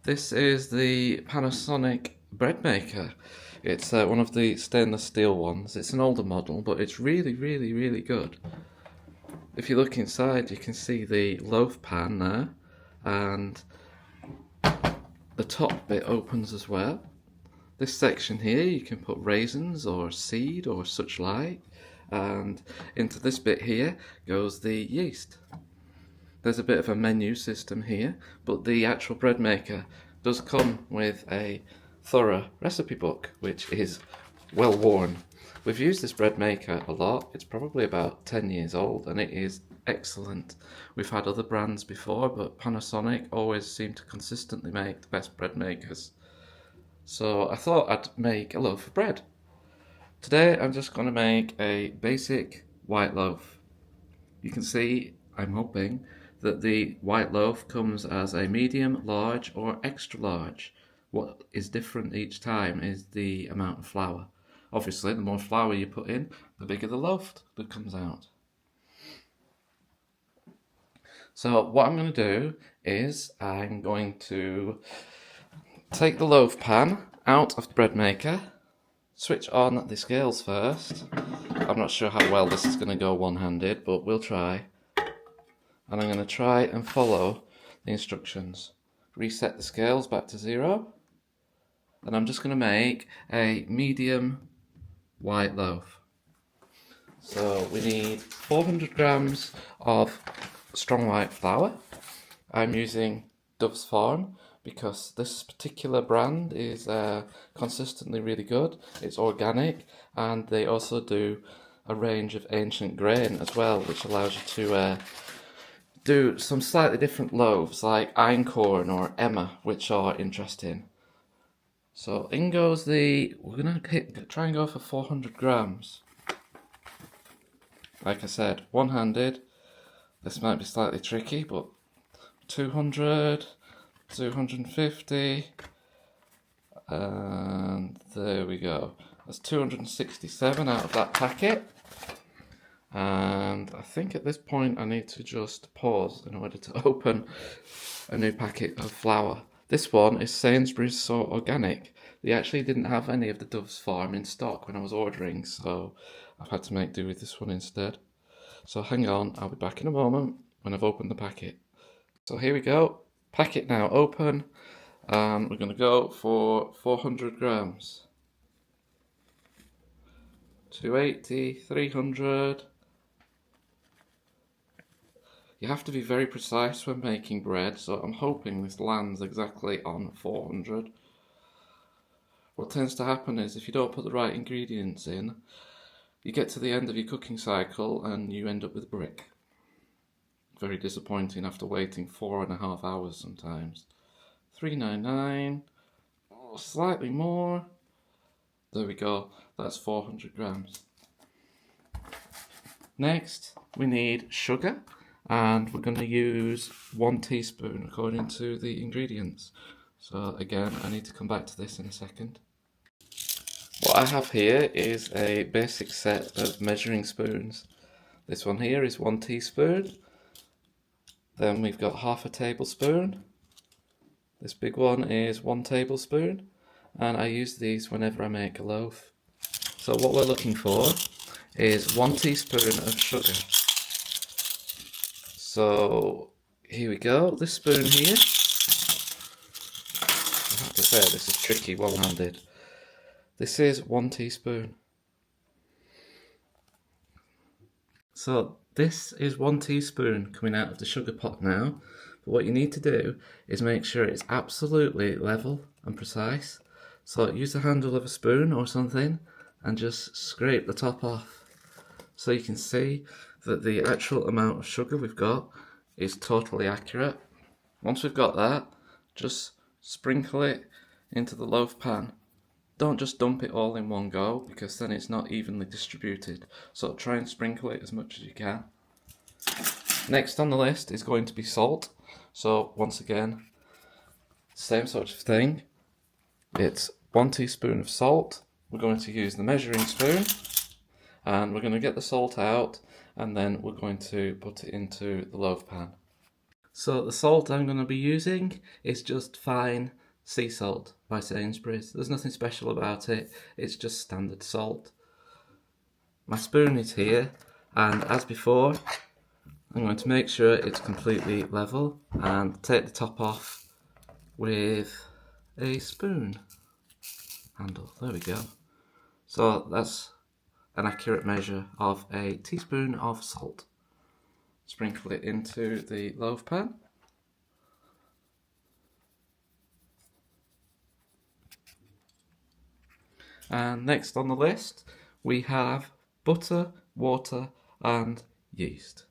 This is the Panasonic Breadmaker. It's one of the stainless steel ones. It's an older model, but it's really good. If you look inside, you can see the loaf pan there, and the top bit opens as well. This section here, you can put raisins or seed or such like, and into this bit here goes the yeast. There's a bit of a menu system here, but the actual bread maker does come with a thorough recipe book, which is well worn. We've used this bread maker a lot. It's probably about 10 years old, and it is excellent. We've had other brands before, but Panasonic always seem to consistently make the best bread makers. So I thought I'd make a loaf of bread. Today I'm just going to make a basic white loaf. You can see, I'm hoping, that the white loaf comes as a medium, large or extra large. What is different each time is the amount of flour. Obviously, the more flour you put in, the bigger the loaf that comes out. So what I'm going to do is I'm going to take the loaf pan out of the bread maker, switch on the scales first. I'm not sure how well this is going to go one-handed, but we'll try. And I'm going to try and follow the instructions. Reset the scales back to 0. And I'm just going to make a medium white loaf. So we need 400 grams of strong white flour. I'm using Dove's Farm because this particular brand is consistently really good. It's organic, and they also do a range of ancient grain as well, which allows you to do some slightly different loaves like einkorn or emma, which are interesting. So in goes we're going to try and go for 400 grams. Like I said, one-handed. This might be slightly tricky, but 200, 250, and there we go. That's 267 out of that packet. And I think at this point I need to just pause in order to open a new packet of flour. This one is Sainsbury's So Organic. They actually didn't have any of the Dove's Farm in stock when I was ordering, so I've had to make do with this one instead. So hang on, I'll be back in a moment when I've opened the packet. So here we go, packet now open, and we're going to go for 400 grams. 280, 300. You have to be very precise when making bread, so I'm hoping this lands exactly on 400. What tends to happen is if you don't put the right ingredients in, you get to the end of your cooking cycle and you end up with a brick. Very disappointing after waiting 4.5 hours sometimes. 399, slightly more. There we go, that's 400 grams. Next, we need sugar. And we're going to use 1 teaspoon according to the ingredients. So again, I need to come back to this in a second. What I have here is a basic set of measuring spoons. This one here is 1 teaspoon. Then we've got half a tablespoon. This big one is 1 tablespoon. And I use these whenever I make a loaf. So what we're looking for is 1 teaspoon of sugar. So here we go, this spoon here, I have to say this is tricky one-handed. This is 1 teaspoon. So this is 1 teaspoon coming out of the sugar pot now, but what you need to do is make sure it's absolutely level and precise. So use the handle of a spoon or something and just scrape the top off, so you can see that the actual amount of sugar we've got is totally accurate. Once we've got that, just sprinkle it into the loaf pan. Don't just dump it all in one go, because then it's not evenly distributed. So try and sprinkle it as much as you can. Next on the list is going to be salt. So once again, same sort of thing. It's 1 teaspoon of salt. We're going to use the measuring spoon, and we're going to get the salt out, and then we're going to put it into the loaf pan. So the salt I'm going to be using is just fine sea salt by Sainsbury's. There's nothing special about it, it's just standard salt. My spoon is here, and as before, I'm going to make sure it's completely level and take the top off with a spoon handle. There we go. So that's an accurate measure of a teaspoon of salt. Sprinkle it into the loaf pan. And next on the list we have butter, water and yeast.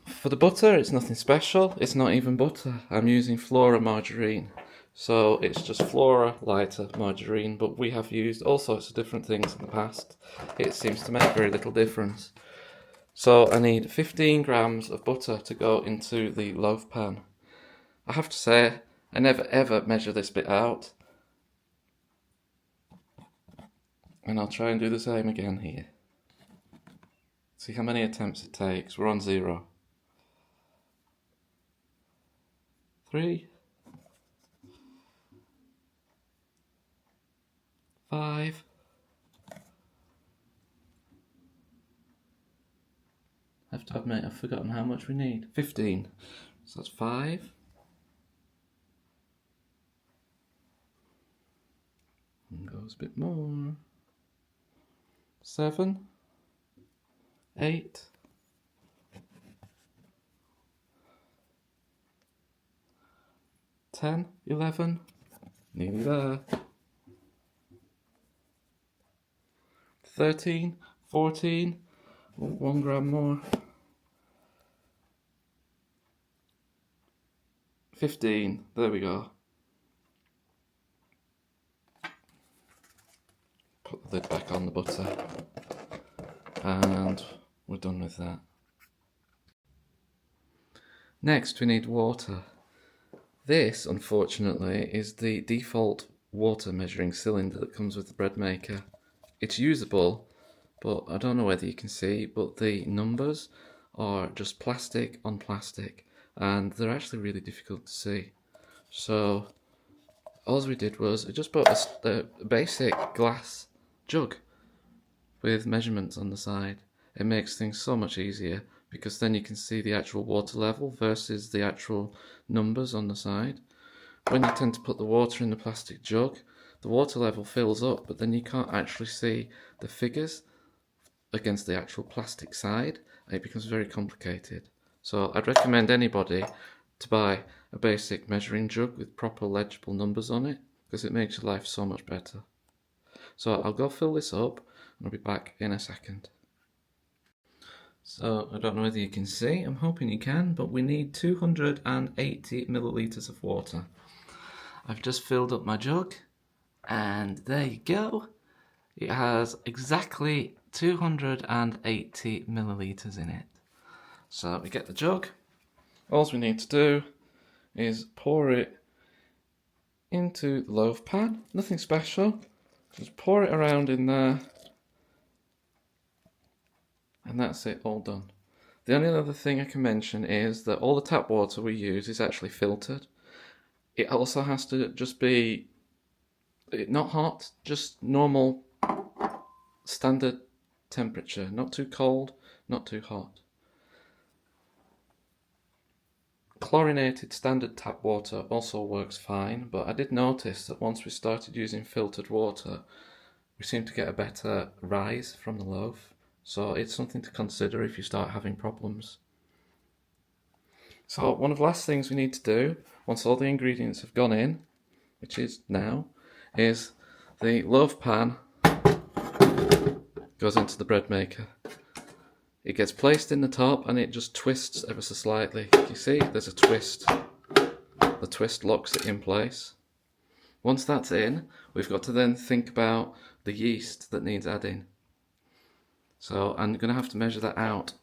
For the butter, it's nothing special, it's not even butter. I'm using Flora margarine. So it's just Flora lighter margarine, but we have used all sorts of different things in the past. It seems to make very little difference. So I need 15 grams of butter to go into the loaf pan. I have to say, I never ever measure this bit out. And I'll try and do the same again here. See how many attempts it takes. We're on 0. 3, 5, I have to admit I've forgotten how much we need. 15. So that's 5. And goes a bit more. 7, 8, 10, 11, nearly there. 13, 14, 1 gram more. 15, there we go. Put the lid back on the butter. And we're done with that. Next we need water. This, unfortunately, is the default water measuring cylinder that comes with the Breadmaker. It's usable, but I don't know whether you can see, but the numbers are just plastic on plastic, and they're actually really difficult to see. So all we did was I just bought a basic glass jug with measurements on the side. It makes things so much easier because then you can see the actual water level versus the actual numbers on the side. When you tend to put the water in the plastic jug, the water level fills up, but then you can't actually see the figures against the actual plastic side. It becomes very complicated. So I'd recommend anybody to buy a basic measuring jug with proper legible numbers on it, because it makes your life so much better. So I'll go fill this up and I'll be back in a second. So I don't know whether you can see, I'm hoping you can, but we need 280 millilitres of water. I've just filled up my jug and there you go. It has exactly 280 millilitres in it. So we get the jug. All we need to do is pour it into the loaf pan. Nothing special. Just pour it around in there. And that's it, all done. The only other thing I can mention is that all the tap water we use is actually filtered. It also has to just be not hot, just normal standard temperature, not too cold, not too hot. Chlorinated standard tap water also works fine, but I did notice that once we started using filtered water, we seem to get a better rise from the loaf. So it's something to consider if you start having problems. So one of the last things we need to do, once all the ingredients have gone in, which is now, is the loaf pan goes into the Breadmaker. It gets placed in the top and it just twists ever so slightly. You see, there's a twist. The twist locks it in place. Once that's in, we've got to then think about the yeast that needs adding. So I'm going to have to measure that out.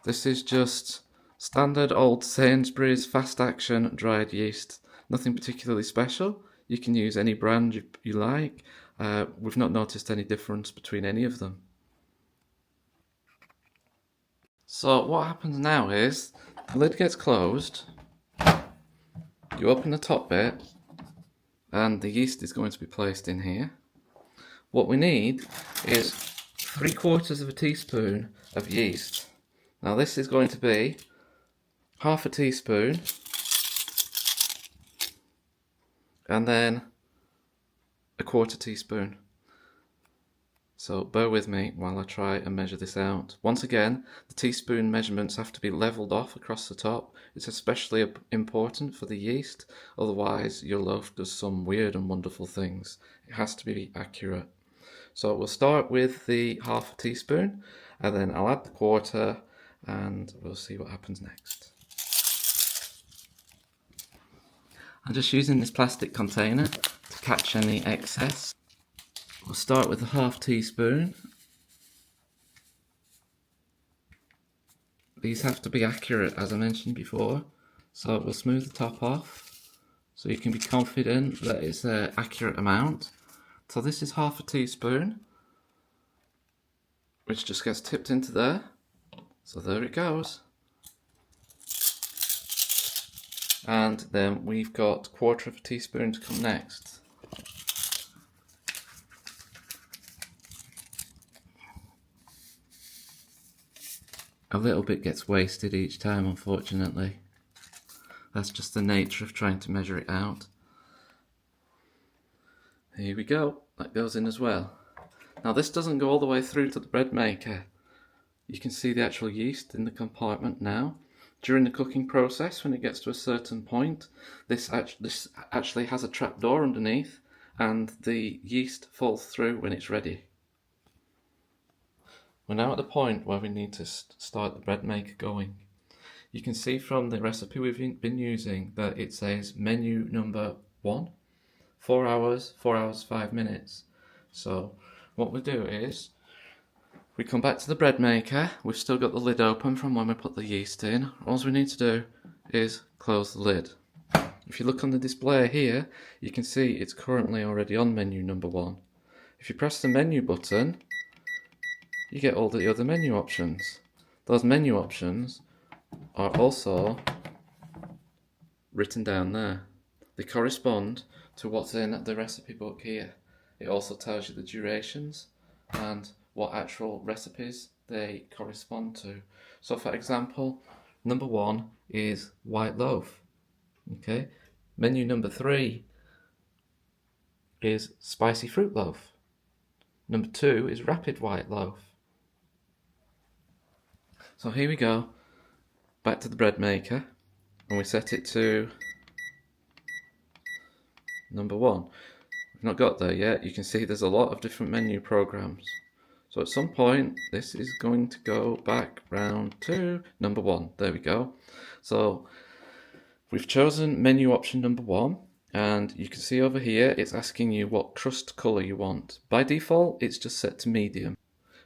This is just standard old Sainsbury's fast action dried yeast. Nothing particularly special. You can use any brand you like. We've not noticed any difference between any of them. So what happens now is the lid gets closed, you open the top bit, and the yeast is going to be placed in here. What we need is 3/4 of a teaspoon of yeast. Now this is going to be half a teaspoon, and then a 1/4 teaspoon. So bear with me while I try and measure this out. Once again, the teaspoon measurements have to be leveled off across the top. It's especially important for the yeast, otherwise your loaf does some weird and wonderful things. It has to be accurate. So we'll start with the half a teaspoon, and then I'll add the 1/4, and we'll see what happens next. I'm just using this plastic container to catch any excess. We'll start with a half teaspoon. These have to be accurate, as I mentioned before, so we'll smooth the top off so you can be confident that it's an accurate amount. So this is half a teaspoon, which just gets tipped into there. So there it goes. And then we've got 1/4 of a teaspoon to come next. A little bit gets wasted each time, unfortunately. That's just the nature of trying to measure it out. Here we go, that goes in as well. Now this doesn't go all the way through to the bread maker. You can see the actual yeast in the compartment now. During the cooking process, when it gets to a certain point, this actually has a trap door underneath, and the yeast falls through when it's ready. We're now at the point where we need to start the bread maker going. You can see from the recipe we've been using that it says menu number 1, 4 hours, 4 hours, 5 minutes. So what we do is we come back to the bread maker. We've still got the lid open from when we put the yeast in. All we need to do is close the lid. If you look on the display here, you can see it's currently already on menu number 1. If you press the menu button, you get all the other menu options. Those menu options are also written down there. They correspond to what's in the recipe book here. It also tells you the durations and what actual recipes they correspond to. So for example, number 1 is white loaf. Okay, menu number 3 is spicy fruit loaf. Number 2 is rapid white loaf. So here we go, back to the bread maker, and we set it to number 1. We've not got there yet. You can see there's a lot of different menu programs. So at some point, this is going to go back round to number 1. There we go. So we've chosen menu option number 1, and you can see over here, it's asking you what crust color you want. By default, it's just set to medium.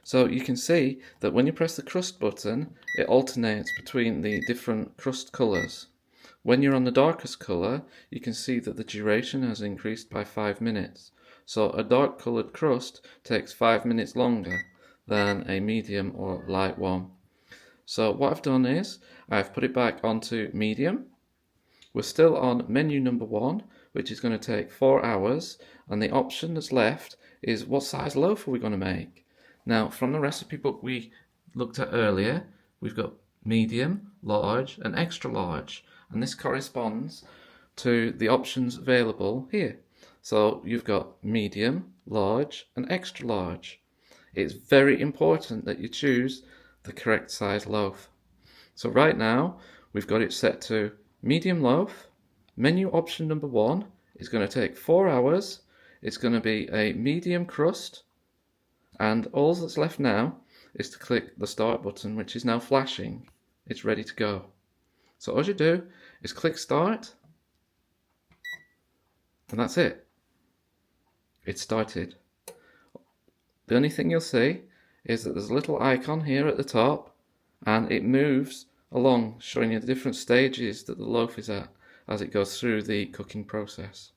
So you can see that when you press the crust button, it alternates between the different crust colors. When you're on the darkest color, you can see that the duration has increased by 5 minutes. So a dark colored crust takes 5 minutes longer than a medium or light one. So what I've done is, I've put it back onto medium. We're still on menu number 1, which is going to take 4 hours, and the option that's left is what size loaf are we going to make? Now, from the recipe book we looked at earlier, we've got medium, large, and extra large, and this corresponds to the options available here. So you've got medium, large, and extra large. It's very important that you choose the correct size loaf. So right now, we've got it set to medium loaf. Menu option number 1 is going to take 4 hours. It's going to be a medium crust. And all that's left now is to click the start button, which is now flashing. It's ready to go. So all you do is click start, and that's it. It's started. The only thing you'll see is that there's a little icon here at the top, and it moves along, showing you the different stages that the loaf is at as it goes through the cooking process.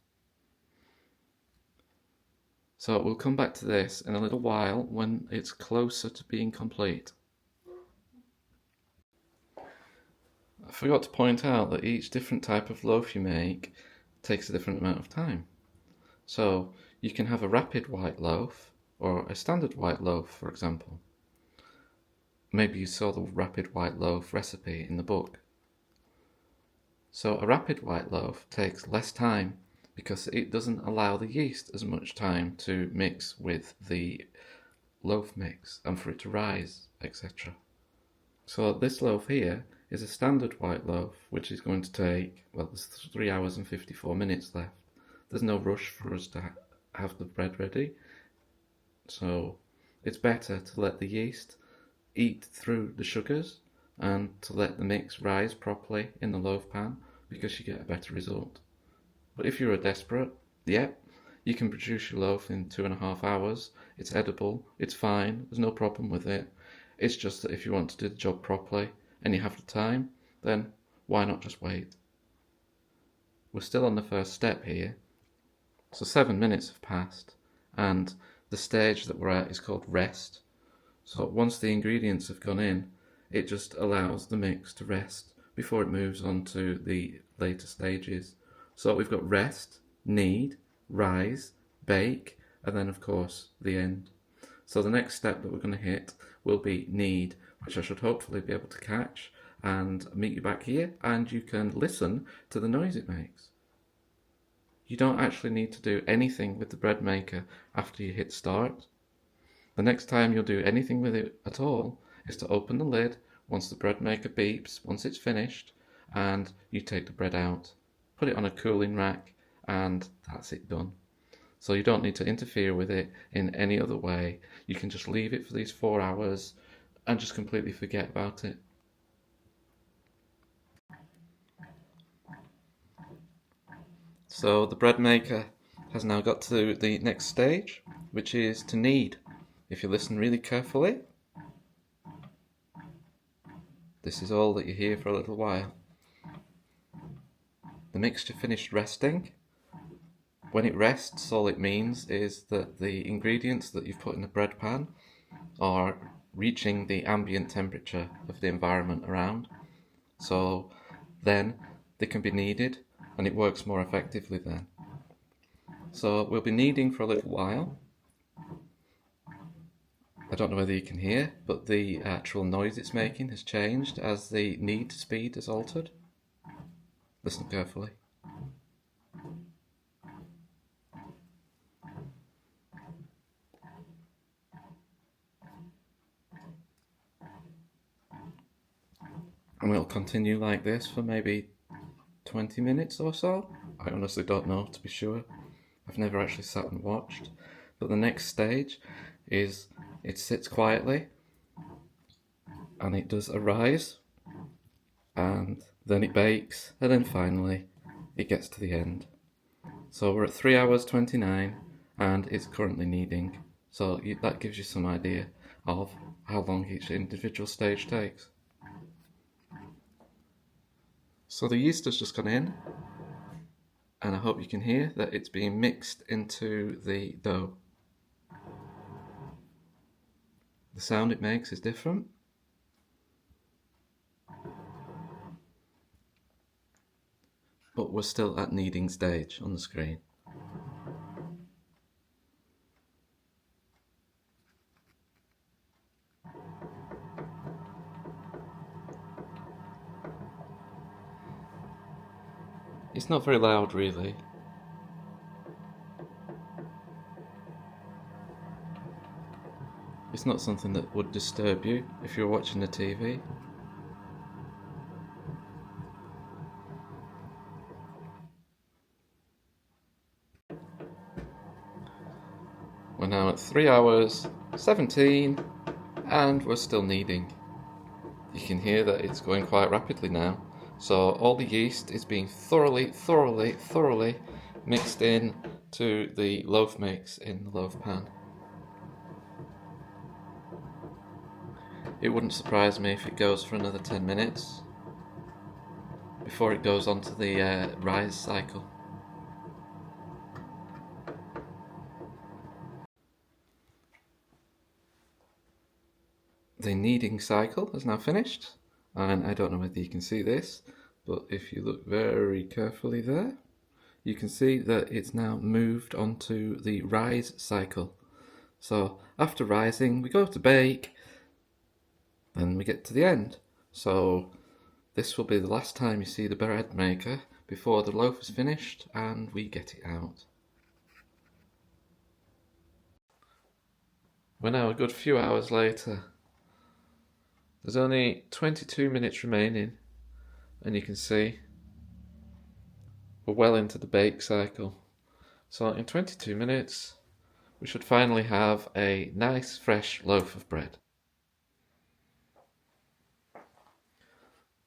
So we'll come back to this in a little while when it's closer to being complete. I forgot to point out that each different type of loaf you make takes a different amount of time. So you can have a rapid white loaf or a standard white loaf, for example. Maybe you saw the rapid white loaf recipe in the book. So a rapid white loaf takes less time because it doesn't allow the yeast as much time to mix with the loaf mix and for it to rise, etc. So this loaf here is a standard white loaf, which is going to take, well, there's 3 hours and 54 minutes left. There's no rush for us to have the bread ready. So it's better to let the yeast eat through the sugars and to let the mix rise properly in the loaf pan because you get a better result. But if you're desperate, yep, you can produce your loaf in 2.5 hours. It's edible, it's fine, there's no problem with it. It's just that if you want to do the job properly and you have the time, then why not just wait? We're still on the first step here. So 7 minutes have passed and the stage that we're at is called rest. So once the ingredients have gone in, it just allows the mix to rest before it moves on to the later stages. So we've got rest, knead, rise, bake, and then of course the end. So the next step that we're going to hit will be knead, which I should hopefully be able to catch and meet you back here, and you can listen to the noise it makes. You don't actually need to do anything with the bread maker after you hit start. The next time you'll do anything with it at all is to open the lid once the bread maker beeps, once it's finished, and you take the bread out, put it on a cooling rack, and that's it done. So you don't need to interfere with it in any other way. You can just leave it for these 4 hours and just completely forget about it. So the bread maker has now got to the next stage, which is to knead. If you listen really carefully, this is all that you hear for a little while. The mixture finished resting. When it rests, all it means is that the ingredients that you've put in the bread pan are reaching the ambient temperature of the environment around. So then they can be kneaded and it works more effectively then. So we'll be kneading for a little while. I don't know whether you can hear, but the actual noise it's making has changed as the knead speed is altered. Listen carefully. And we'll continue like this for maybe 20 minutes or so. I honestly don't know, to be sure. I've never actually sat and watched. But the next stage is it sits quietly and it does a rise and then it bakes and then finally it gets to the end. So we're at 3 hours 29 and it's currently kneading. So that gives you some idea of how long each individual stage takes. So the yeast has just gone in, and I hope you can hear that it's being mixed into the dough. The sound it makes is different. But we're still at kneading stage on the screen. It's not very loud, really. It's not something that would disturb you if you're watching the TV. We're now at 3 hours 17 and we're still kneading. You can hear that it's going quite rapidly now. So all the yeast is being thoroughly mixed in to the loaf mix in the loaf pan. It wouldn't surprise me if it goes for another 10 minutes before it goes on to the rise cycle. The kneading cycle is now finished And I don't know whether you can see this, but if you look very carefully there, you can see that it's now moved onto the rise cycle. So after rising, we go to bake, then we get to the end. So this will be the last time you see the bread maker before the loaf is finished and we get it out. We're now a good few hours later. There's only 22 minutes remaining, and you can see we're well into the bake cycle. So in 22 minutes, we should finally have a nice fresh loaf of bread.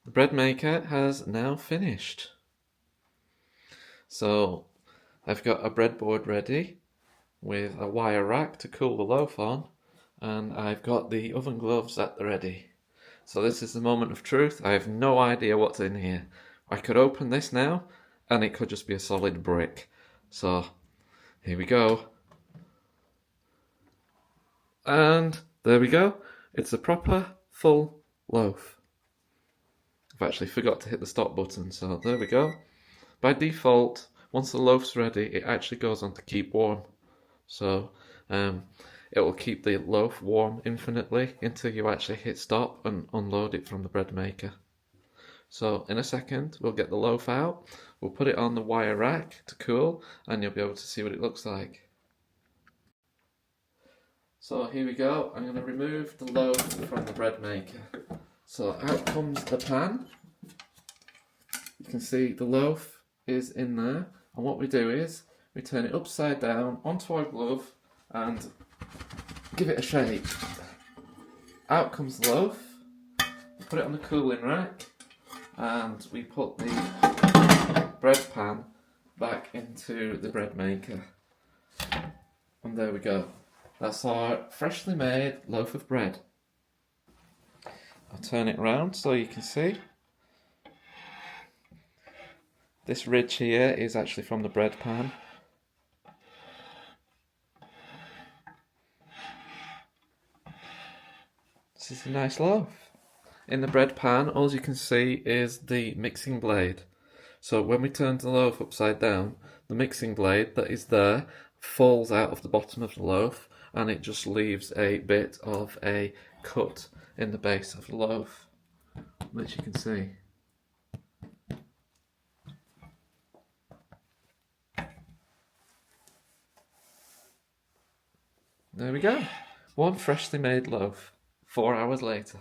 The bread maker has now finished. So I've got a breadboard ready with a wire rack to cool the loaf on, and I've got the oven gloves at the ready. So this is the moment of truth. I have no idea what's in here. I could open this now and it could just be a solid brick. So here we go. And there we go. It's a proper full loaf. I've actually forgot to hit the stop button, so there we go. By default, once the loaf's ready, it actually goes on to keep warm. So it will keep the loaf warm infinitely until you actually hit stop and unload it from the bread maker. So in a second, we'll get the loaf out, we'll put it on the wire rack to cool, and you'll be able to see what it looks like. So here we go. I'm going to remove the loaf from the bread maker. So out comes the pan. You can see the loaf is in there, and what we do is we turn it upside down onto our glove and give it a shake. Out comes the loaf. We put it on the cooling rack, and we put the bread pan back into the bread maker. And there we go. That's our freshly made loaf of bread. I'll turn it around so you can see. This ridge here is actually from the bread pan. This is a nice loaf. In the bread pan, all you can see is the mixing blade. So when we turn the loaf upside down, the mixing blade that is there falls out of the bottom of the loaf, and it just leaves a bit of a cut in the base of the loaf, which you can see. There we go. One freshly made loaf, 4 hours later.